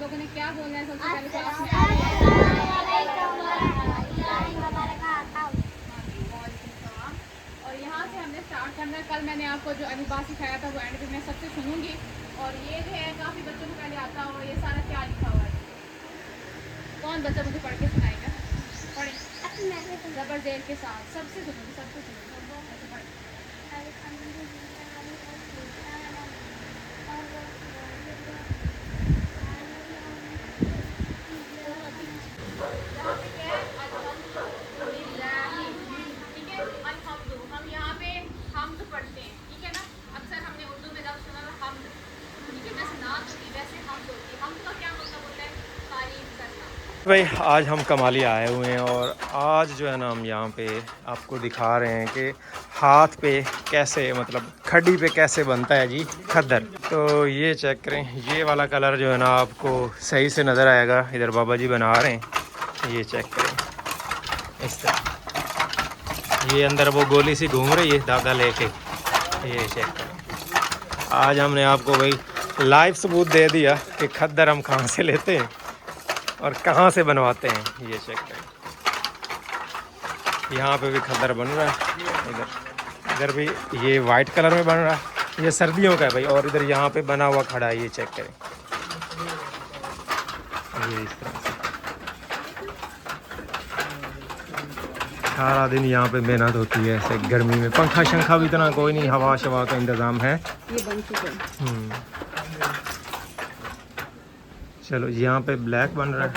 लोगों ने क्या बोलना है सबसे पहले क्लास में और यहाँ से हमने स्टार्ट करना है। कल मैंने आपको जो अलिबा सिखाया था वो एंड में मैं सबसे सुनूंगी। और ये जो है काफ़ी बच्चों को पहले आता हो ये सारा क्या लिखा हुआ है। कौन बच्चा मुझे पढ़ के सुनाएगा? पढ़े जबर देर के साथ सबसे सुनूंगी सबसे सुनूंगी। भाई आज हम कमाली आए हुए हैं और आज जो है ना हम यहाँ पे आपको दिखा रहे हैं कि हाथ पे कैसे मतलब खड्डी पे कैसे बनता है जी खद्दर। तो ये चेक करें, ये वाला कलर जो है ना आपको सही से नज़र आएगा। इधर बाबा जी बना रहे हैं, ये चेक करें इस तरह। ये अंदर वो गोली सी घूम रही है दादा लेके, ये चेक करें। आज हमने आपको भाई लाइव सबूत दे दिया कि खद्दर हम कहाँ से लेते हैं और कहाँ से बनवाते हैं। ये चेक करें, यहाँ पे भी खद्दर बन रहा है, इधर भी ये वाइट कलर में बन रहा है, ये सर्दियों का है भाई। और इधर यहाँ पे बना हुआ खड़ा है, ये चेक करें, ये इस तरह से सारा दिन यहाँ पे मेहनत होती है। ऐसे गर्मी में पंखा शंखा भी इतना कोई नहीं, हवा शवा का इंतज़ाम है। ये बन चुके हैं। चलो यहाँ पे ब्लैक बन रहा है,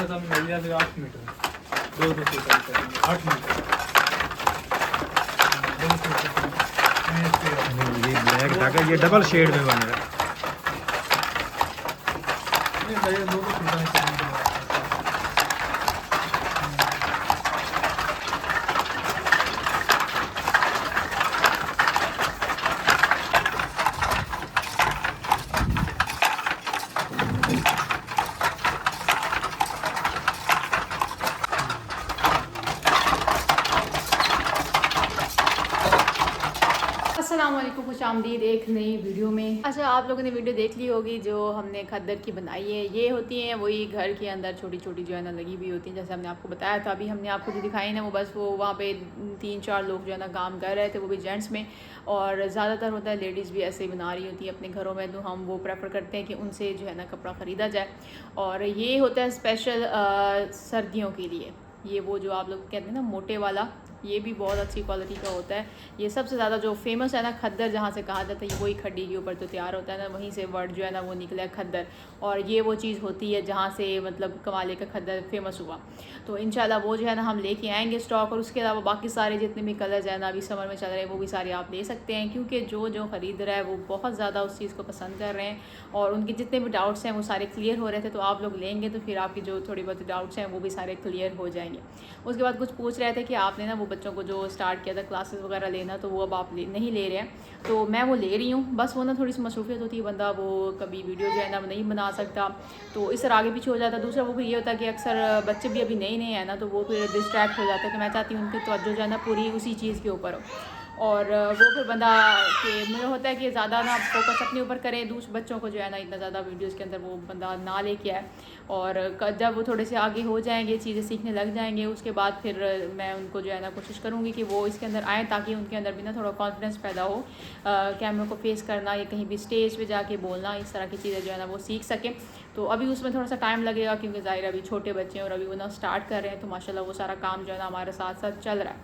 ये ब्लैक धागा ये डबल शेड में बन रहा है। अस्सलामुअलैकुम, खुशामदीद एक नई वीडियो में। अच्छा, आप लोगों ने वीडियो देख ली होगी जो हमने खद्दर की बनाई है। ये होती हैं वही घर के अंदर छोटी छोटी जो है ना लगी हुई होती हैं, जैसे हमने आपको बताया था। अभी हमने आपको जो दिखाई ना वो बस वो वहाँ पे 3-4 लोग जो है ना काम कर रहे थे, वो भी जेंट्स में। और ज़्यादातर होता है लेडीज़ भी ऐसे ही बना रही होती हैं अपने घरों में, तो हम वो प्रेफर करते हैं कि उनसे जो है ना कपड़ा ख़रीदा जाए। और ये होता है स्पेशल सर्दियों के लिए। ये वो जो आप लोग कहते हैं ना मोटे वाला, ये भी बहुत अच्छी क्वालिटी का होता है। ये सबसे ज़्यादा जो फेमस है ना खद्दर, जहाँ से कहा जाता है ये वही खड्डी के ऊपर जो तैयार होता है ना, वहीं से वर्ड जो है ना वो निकला है खद्दर। और ये वो चीज़ होती है जहाँ से मतलब कमाले का खद्दर फेमस हुआ। तो इंशाल्लाह वो जो है ना हम लेके आएंगे स्टॉक। और उसके अलावा बाकी सारे जितने भी कलर्स हैं ना अभी समर में चल रहे हैं वो भी सारे आप ले सकते हैं, क्योंकि जो जो ख़रीद रहा है वो बहुत ज़्यादा उस चीज़ को पसंद कर रहे हैं। और उनके जितने भी डाउट्स हैं वो सारे क्लियर हो रहे थे। तो आप लोग लेंगे तो फिर आपकी जो थोड़ी बहुत डाउट्स हैं वो भी सारे क्लियर हो जाएंगे। उसके बाद कुछ पूछ रहे थे कि आपने ना वो बच्चों को जो स्टार्ट किया था क्लासेस वगैरह लेना, तो वो अब आप नहीं ले रहे हैं। तो मैं वो ले रही हूँ, बस वो ना थोड़ी सी मसरूफियत होती है, बंदा वो कभी वीडियो जो है ना नहीं बना सकता, तो इस तरह आगे पीछे हो जाता है। दूसरा वो फिर ये होता है कि अक्सर बच्चे भी अभी नए नए हैं ना, तो वो फिर डिस्ट्रैक्ट हो जाते हैं। तो मैं चाहती हूँ उनकी तवज्जो जो है ना पूरी उसी चीज़ के ऊपर हो। और वो फिर बंदा के मुझे होता है कि ज़्यादा ना फोकस अपने ऊपर करें, दूसरे बच्चों को जो है ना इतना ज़्यादा वीडियोस के अंदर वो बंदा ना लेके आए। और जब वो थोड़े से आगे हो जाएंगे, चीज़ें सीखने लग जाएंगे, उसके बाद फिर मैं उनको जो है ना कोशिश करूँगी कि वो इसके अंदर आएँ, ताकि उनके अंदर भी ना थोड़ा कॉन्फिडेंस पैदा हो कैमरे को फेस करना या कहीं भी स्टेज पे जाके बोलना, इस तरह की चीज़ें जो है ना वो सीख सकें। तो अभी उसमें थोड़ा सा टाइम लगेगा, क्योंकि ज़ाहिर अभी छोटे बच्चे हैं और अभी वो ना स्टार्ट कर रहे हैं, तो माशाल्लाह वो सारा काम जो है ना हमारे साथ साथ चल रहा है।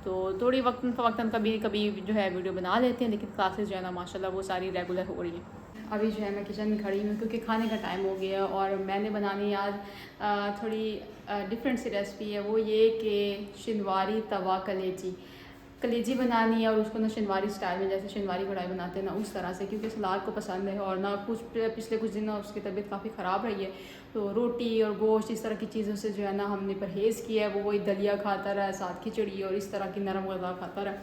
तो थोड़ी वक्तन कभी कभी जो है वीडियो बना लेते हैं, लेकिन क्लासेस जो है ना माशाल्लाह वो सारी रेगुलर हो रही हैं। अभी जो है मैं किचन में खड़ी हूँ क्योंकि खाने का टाइम हो गया। और मैंने बनानी आज थोड़ी डिफरेंट सी रेसिपी है। वो ये कि शिनवारी तवा कलेजी बनानी है, और उसको ना शिनवारी स्टाइल में, जैसे शिनवारी कढ़ाई बनाते हैं ना उस तरह से, क्योंकि सलाद को पसंद है। और ना पिछले कुछ दिन ना उसकी तबीयत काफ़ी ख़राब रही है, तो रोटी और गोश्त इस तरह की चीज़ों से जो है ना हमने परहेज़ किया है। वो वही दलिया खाता रहा, साथ खिचड़ी और इस तरह की नरम ग़िज़ा खाता रहा।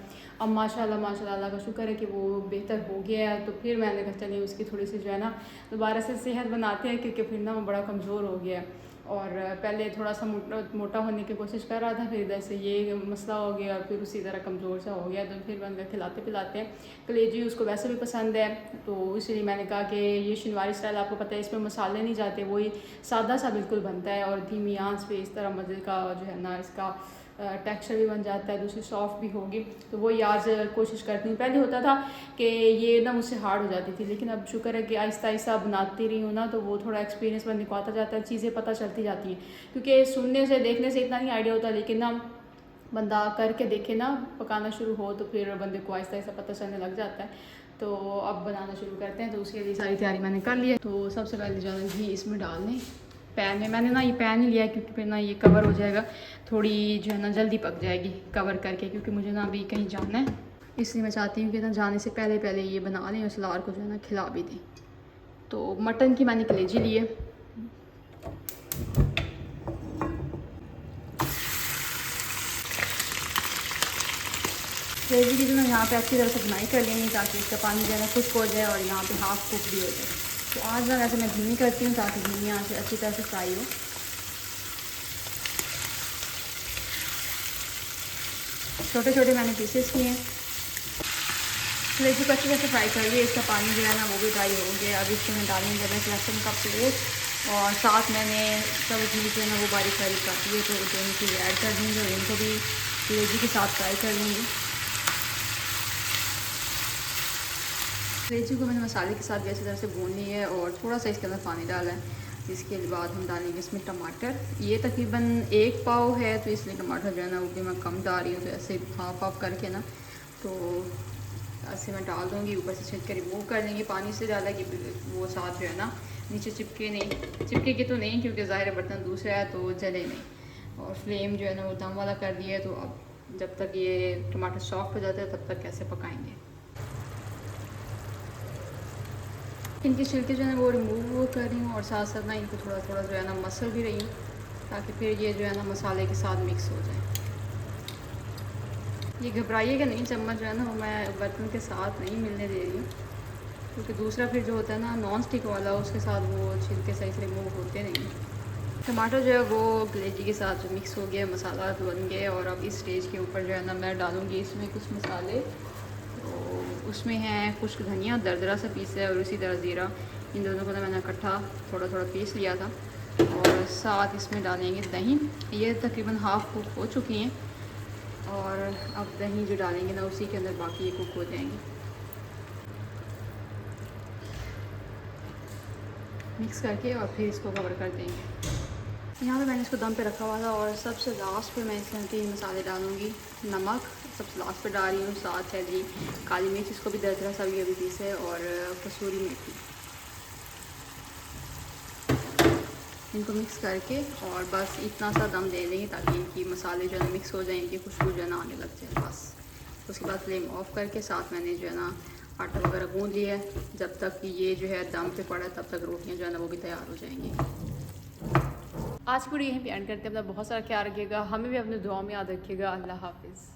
अब माशाल्लाह अल्लाह का शुक्र है कि वो बेहतर हो गया है। तो फिर मैंने कहा चलिए उसकी थोड़ी सी जो है ना दोबारा से सेहत बनाते हैं, क्योंकि फिर ना वो बड़ा कमज़ोर हो गया है। और पहले थोड़ा सा मोटा होने की कोशिश कर रहा था, फिर इधर से ये मसला हो गया, फिर उसी तरह कमज़ोर सा हो गया। तो फिर मैंने खिलाते पिलाते हैं। कलेजी उसको वैसे भी पसंद है, तो इसलिए मैंने कहा कि ये शनिवारी स्टाइल आपको पता है इसमें मसाले नहीं जाते, वही सादा सा बिल्कुल बनता है और धीमी आंच पे इस तरह मज़े का जो है ना इसका टेक्सचर भी बन जाता है, दूसरी सॉफ्ट भी होगी। तो वही आज कोशिश करती हूँ। पहले होता था कि ये ना मुझसे हार्ड हो जाती थी, लेकिन अब शुक्र है कि आहिस्ता आहिस्ता बनाती रही हूँ ना, तो वो थोड़ा एक्सपीरियंस बंदे को आता जाता है, चीज़ें पता चलती जाती हैं। क्योंकि सुनने से देखने से इतना नहीं आइडिया होता, लेकिन ना बंदा करके देखे ना, पकाना शुरू हो तो फिर बंदे को आहिस्ता आहिस्ता पता चलने लग जाता है। तो अब बनाना शुरू करते हैं। तो उसके लिए सारी तैयारी मैंने कर ली है। तो सबसे पहले जो है घी इसमें डालने पैन में, मैंने ना ये पैन ही लिया है क्योंकि फिर ना ये कवर हो जाएगा, थोड़ी जो है ना जल्दी पक जाएगी कवर करके, क्योंकि मुझे ना अभी कहीं जाना है, इसलिए मैं चाहती हूँ कि ना जाने से पहले पहले ये बना लें और सलार को जो है ना खिला भी दें। तो मटन की मैंने कलेजी ली है। कलेजी की जो ना यहाँ पे अच्छी तरह से बुनाई कर लेंगे ताकि इसका पानी जो है ना खुश्क हो जाए और यहाँ पे हाफ कुक भी हो जाए। तो आज ना वैसे मैं धीमी करती हूँ ताकि धीमी आंच से अच्छी तरह से फ्राई हो। छोटे छोटे मैंने पीसेस किए हैं। कलेजी को अच्छी तरह से फ्राई कर लिए, इसका पानी जो है ना वो भी ड्राई हो गया। अब इसके मैं डालेंगे अदरक लहसुन का पेस्ट और साथ मैंने सब चीज़ जो है ना वो बारीक बारीक काटी है, तो दोनों चीज़ ऐड कर देंगे और इनको भी कलेजी के साथ फ्राई कर लेंगे। कलेजी को मैंने मसाले के साथ भी अच्छी तरह से भून ली है और थोड़ा सा इसके अंदर पानी डाला है। इसके बाद हम डालेंगे इसमें टमाटर। ये तकरीबन 1 पाव है, तो इसलिए टमाटर जो है ना वो भी मैं कम डाल रही हूँ। तो ऐसे हाफ हाफ करके ना तो ऐसे मैं डाल दूँगी, ऊपर से छिड़क कर रिमूव कर लेंगे पानी से ज़्यादा कि वो साथ जो है ना नीचे चिपके के तो नहीं, क्योंकि ज़ाहिर बर्तन दूसरा है तो जले नहीं। और फ्लेम जो है ना वो दम वाला कर दिया है। तो अब जब तक ये टमाटर सॉफ्ट हो जाता है तब तक कैसे पकाएंगे। इनके छिलके जो है ना वो रिमूव कर रही हूँ और साथ साथ ना इनको थोड़ा थोड़ा जो है ना मसल भी रही हूँ ताकि फिर ये जो है ना मसाले के साथ मिक्स हो जाए। ये घबराइएगा नहीं, चम्मच जो है ना वो मैं बर्तन के साथ नहीं मिलने दे रही हूँ, क्योंकि दूसरा फिर जो होता है ना नॉन स्टिक वाला उसके साथ वो छिलके सही से रिमूव होते नहीं। टमाटर जो है वो कलेजी के साथ जो मिक्स हो गया, मसाला बन गया। और अब इस स्टेज के ऊपर जो है ना मैं डालूँगी इसमें कुछ मसाले। तो उसमें है खुश्क धनिया दरदरा सा पीस है और उसी तरह ज़ीरा, इन दोनों को ना मैंने इकट्ठा थोड़ा थोड़ा पीस लिया था। और साथ इसमें डालेंगे दही। ये तकरीबन हाफ़ कुक हो चुकी हैं और अब दही जो डालेंगे ना उसी के अंदर बाकी ये कुक हो जाएंगे। मिक्स करके और फिर इसको कवर कर देंगे। यहाँ पे मैंने इसको दम पे रखा हुआ था और सबसे लास्ट पे मैं इसके अंदर मसाले डालूँगी। नमक सबसे लास्ट पे डाल रही हूँ, साथ है जी काली मिर्च, इसको भी दरदरा सा भी अभी पीस है, और कसूरी मेथी। इनको मिक्स करके और बस इतना सा दम दे देंगे ताकि इनकी मसाले जो है मिक्स हो जाए, इनकी खुशबू जो है ना आने लग जाए बस। उसके बाद फ्लेम ऑफ करके साथ मैंने जो है ना आटा वगैरह गूँध लिया है। जब तक कि ये जो है दम पे पड़ा तब तक रोटियाँ जो है ना वो भी तैयार हो जाएंगी। आज की वीडियो यहीं पे एंड करते हैं। अपना बहुत सारा ख्याल रखिएगा, हमें भी अपने दुआ में याद रखिएगा। अल्लाह हाफिज़।